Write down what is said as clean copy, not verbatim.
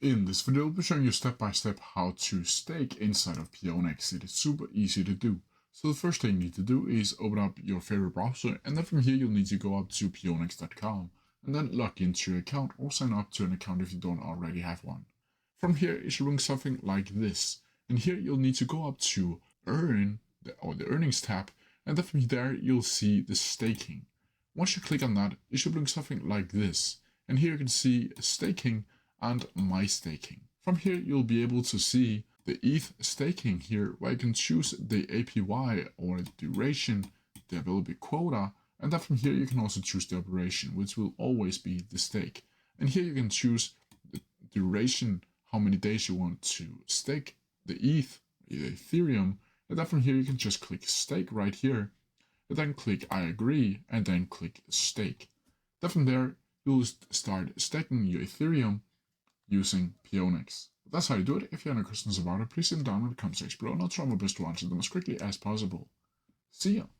In this video, I'll be showing you step by step how to stake inside of Pionex. It is super easy to do. So the first thing you need to do is open up your favorite browser, and then from here you'll need to go up to pionex.com and then log into your account or sign up to an account if you don't already have one. From here it should look something like this, and here you'll need to go up to Earn or the Earnings tab, and then from there you'll see the staking. Once you click on that, it should look something like this, and here you can see staking and my staking. From here you'll be able to see the ETH staking here, where you can choose the APY or the duration, the available quota, and then from here you can also choose the operation, which will always be the stake. And here you can choose the duration, how many days you want to stake the ETH, the Ethereum, and then from here you can just click stake right here, and then click I agree, and then click stake. Then from there you'll start staking your Ethereum using Pionex. That's how you do it. If you have any questions about it, please send them down in the comment section below, and I'll try my best to answer them as quickly as possible. See ya!